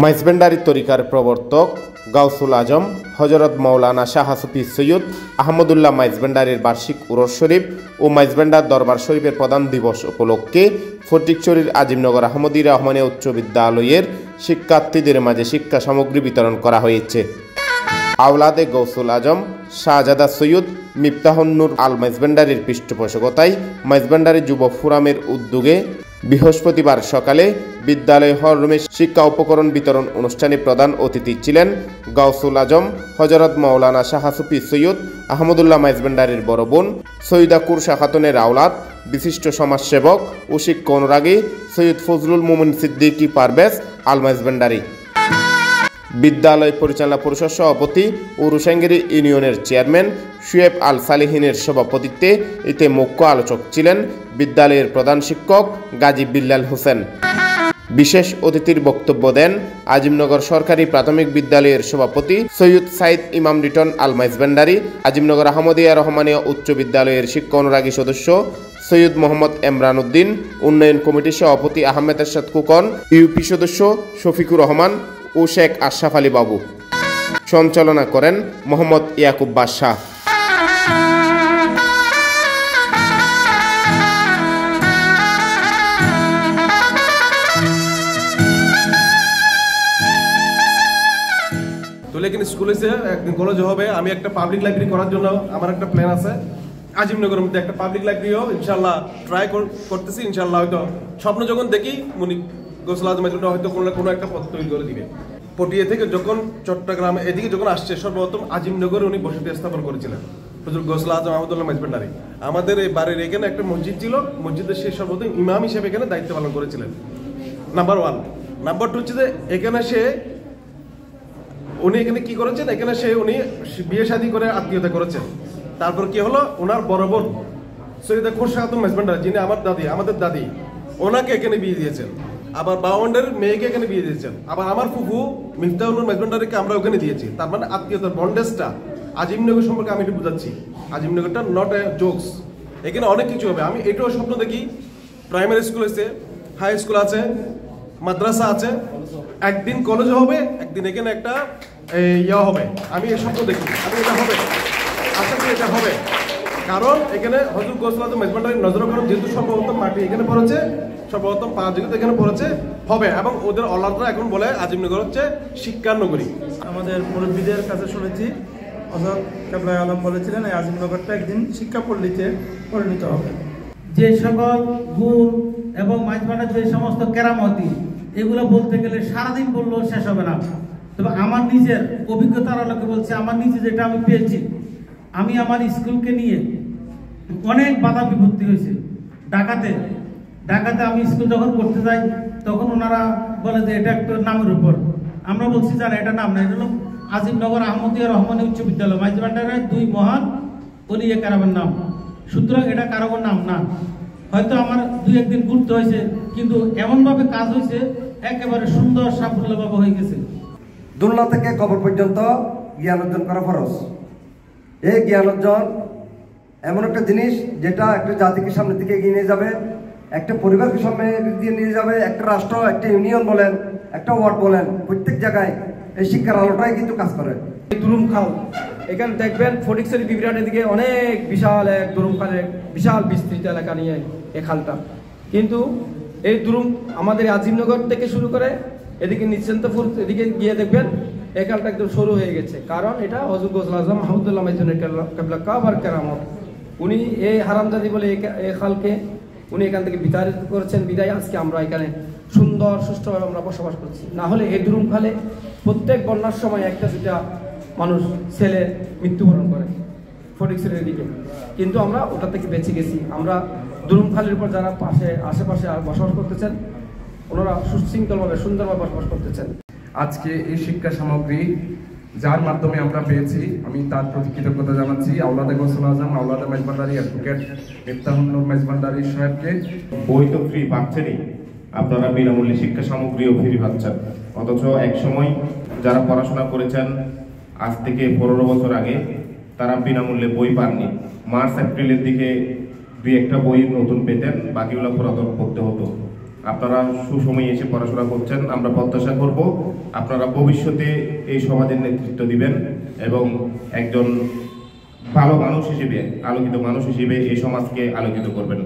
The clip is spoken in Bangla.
মাইজভান্ডারী তরিকার প্রবর্তক গাউসুল আজম হযরত মাওলানা শাহ সুফি সৈয়দ আহমদুল্লাহ মাইজভান্ডারীর বার্ষিক উরস শরীফ ও মাইজভান্ডার দরবার শরীফের প্রধান দিবস উপলক্ষে ফটিকছড়ির আজিমনগর আহমদী রহমানিয়া উচ্চ বিদ্যালয়ের শিক্ষার্থীদের মাঝে শিক্ষা সামগ্রী বিতরণ করা হয়েছে। আওলাদে গৌসুল আজম শাহজাদা সৈয়দ মিফতাহুন্নুর আল মাইজভান্ডারীর পৃষ্ঠপোষকতায় মাইজভান্ডারী যুব ফোরামের উদ্যোগে বৃহস্পতিবার সকালে বিদ্যালয় হলরুমে শিক্ষা উপকরণ বিতরণ অনুষ্ঠানে প্রধান অতিথি ছিলেন গাউসুল আজম হযরত মাওলানা শাহ সুফি সৈয়দ আহমদুল্লাহ মাইজভান্ডারীর বড় বোন সৈয়দা কুরশা খাতুনের আওলাদ বিশিষ্ট সমাজসেবক ও শিক্ষা অনুরাগী সৈয়দ ফজলুল মুমিন সিদ্দিকী পারভেজ আল মাইজভান্ডারী। বিদ্যালয় পরিচালনা পরিষদ সভাপতি ও রুশাঙ্গিরি ইউনিয়নের চেয়ারম্যান শুয়েব আল সালিহিনের সভাপতিত্বে এতে মুখ্য আলোচক ছিলেন বিদ্যালয়ের প্রধান শিক্ষক গাজী বিল্লাল হোসেন। বিশেষ অতিথির বক্তব্য দেন আজিমনগর সরকারি প্রাথমিক বিদ্যালয়ের সভাপতি সৈয়দ সাইদ ইমাম রিটন আল মাইজভান্ডারী, আজিমনগর আহমদিয়া রহমানিয়া উচ্চ বিদ্যালয়ের শিক্ষা অনুরাগী সদস্য সৈয়দ মোহাম্মদ এমরান উদ্দিন, উন্নয়ন কমিটির সভাপতি আহমেদ এরশাদ কুকন, ইউপি সদস্য শফিকুর রহমান ও শেখ আশরাফ আলী বাবু। সঞ্চালনা করেন মোহাম্মদ ইয়াকুব বাদশাহ। লেকিন স্কুলে একদিন কলেজ হবে, আমি একটা পাবলিক লাইব্রেরি করার জন্য আমার একটা প্ল্যান আছে। আজিমনগরের মধ্যে একটা পাবলিক লাইব্রেরিও ইনশাল্লাহ ট্রাই করতেছি। ইনশাল্লাহ হয়তো স্বপ্ন যখন দেখি মুনি গৌসুল আজম হয়তো কোনো একটা পথ তৈরি করে দিবে। পটিয়া থেকে যখন চট্টগ্রাম এদিকে যখন আসছে সর্বপ্রথম আজিমনগরে উনি বসতি স্থাপন করেছিলেন হুজুর গৌসুল আজম আহমদুল্লাহ মাইজভান্ডারী। আমাদের এই বাড়ির এখানে একটা মসজিদ ছিল, মসজিদের সে সর্বপ্রথম ইমাম হিসেবে এখানে দায়িত্ব পালন করেছিলেন। নাম্বার 1। নাম্বার 2 হচ্ছে যে এখানে উনি এখানে কি করেছেন, এখানে উনি বিয়ে শাদী করে আত্মীয়তা করেছেন। তারপর কি হলো, ওনার বড় বোন সৈয়দা কুরশা খাতুন মাইজভান্ডারী, যিনি আমাদের দাদি, ওনাকে এখানে বিয়ে দিয়েছেন। আবার বাউন্ডারির মেয়েকে এখানে বিয়ে দিয়েছেন। আবার আমার ফুফু মিফতাহুন্নুর মাইজভান্ডারীকে আমরা ওখানে দিয়েছি। তার মানে আত্মীয়তার বন্ডেজটা আজিমনগর সম্পর্কে আমি একটু বুঝাচ্ছি। আজিমনগরটা নট এ জোকস, এখানে অনেক কিছু হবে। আমি এটাও স্বপ্ন দেখি, প্রাইমারি স্কুল আছে, হাই স্কুল আছে, মাদ্রাসা আছে, একদিন কলেজ হবে, একদিন এখানে একটা ইয়া হবে। আমি এই স্বপ্ন দেখি, আমি এটা হবে, আশা করি এটা হবে। কারণ এখানে হযরত গৌসুল আজম মাইজভান্ডারীর নজরকরম যেহেতু সর্বপ্রথম মাটি এখানে পড়েছে, সর্বপ্রথম পা যেহেতু এখানে পড়েছে হবে, এবং ওদের অলাদরা এখন বলে আজিমনগর হচ্ছে শিক্ষার নগরী। আমাদের মুরব্বীদের কাছে শুনেছি হযরত কেবলায়ে আলম বলেছিলেন এই আজিমনগরটা একদিন শিক্ষা পল্লীতে পরিণত হবে। যে সকল গুণ এবং মাইজভান্ডার যে সমস্ত কেরামতি, এগুলো বলতে গেলে সারাদিন বললেও শেষ হবে না। তবে আমার নিজের অভিজ্ঞতার আলোকে বলছি, আমার নিজে যেটা আমি পেয়েছি, আমি আমার স্কুলকে নিয়ে অনেক বাধা বিপত্তি হয়েছে। ঢাকাতে আমি স্কুল যখন করতে যাই তখন ওনারা বলে যে এটা একটা নামের উপর। আমরা বলছি জানা এটা নাম না, এটা হলো আজিমনগর আহমদিয়া রহমানিয়া উচ্চ বিদ্যালয়, মাইজভান্ডারের 2 মহান ওলিয়ে কারামের নাম। সুতরাং এটা কারোর নাম না। হয়তো আমার 2-1 দিন ঘুরতে হয়েছে, কিন্তু এমনভাবে কাজ হয়েছে একেবারে সুন্দর সাফল্যভাবে হয়ে গেছে। দুনিয়া থেকে কবর পর্যন্ত জ্ঞান অর্জন করা ফরজ। এই জ্ঞান অর্জন এমন একটা জিনিস যেটা একটা জাতিকে সামনের দিকে এগিয়ে নিয়ে যাবে, একটা পরিবারকে সামনে দিয়ে নিয়ে যাবে, একটা রাষ্ট্র, একটা ইউনিয়ন বলেন, একটা ওয়ার্ড বলেন, প্রত্যেক জায়গায় এই শিক্ষার আলোটাই কিন্তু কাজ করে। দুরুম খাল, এখানে দেখবেন ফটিকছড়ি বিবিরাটের দিকে অনেক বিশাল এক দুরুম খালের বিশাল বিস্তৃত এলাকা নিয়ে এই খালটা। কিন্তু এই দুরুম আমাদের আজিমনগর থেকে শুরু করে এদিকে নিশ্চিন্তপুর এদিকে গিয়ে দেখবেন এই খালটা একদম সরু হয়ে গেছে। কারণ এটা হযরত গৌসুল আজম আহমদুল্লাহ মাইজভান্ডারী কেবলা কাবার কেরামত। উনি এই হারামজাদি বলে এই খালকে উনি এখান থেকে বিতাড়িত করেছেন, বিদায় আজকে আমরা এখানে সুন্দর সুষ্ঠুভাবে আমরা বসবাস করছি। না হলে এই দুরুম খালে প্রত্যেক বন্যার সময় 1-2টা মানুষ ছেলে মৃত্যুবরণ করে ফটিকছড়ির দিকে, কিন্তু আমরা ওটা থেকে বেঁচে গেছি। আমরা দুরুম খালের উপর যারা আশেপাশে বসবাস করতেছেন, ওনারা সুশৃঙ্খলভাবে সুন্দরভাবে বসবাস করতেছেন। আজকে এই শিক্ষা সামগ্রী যার মাধ্যমে আমরা পেয়েছি, আমি তার প্রতি কৃতজ্ঞতা জানাচ্ছি আওলাদে গৌসুল আজম আওলাদে মাইজভান্ডারী অ্যাডভোকেট মিফতাহুন্নুর মাইজভান্ডারী সাহেবকে। বই তো ফ্রি পাচ্ছেনই, আপনারা বিনামূল্যে শিক্ষা সামগ্রীও ফ্রি পাচ্ছেন। অথচ একসময় যারা পড়াশোনা করেছেন আজ থেকে 15 বছর আগে, তারা বিনামূল্যে বই পাননি। মার্চ এপ্রিলের দিকে 2-1টা বই নতুন পেতেন, বাকিগুলো পুরাতন পড়তে হতো। আপনারা সুসময়ে এসে পড়াশোনা করছেন। আমরা প্রত্যাশা করব আপনারা ভবিষ্যতে এই সমাজের নেতৃত্ব দিবেন এবং একজন ভালো মানুষ হিসেবে, আলোকিত মানুষ হিসেবে এই সমাজকে আলোকিত করবেন।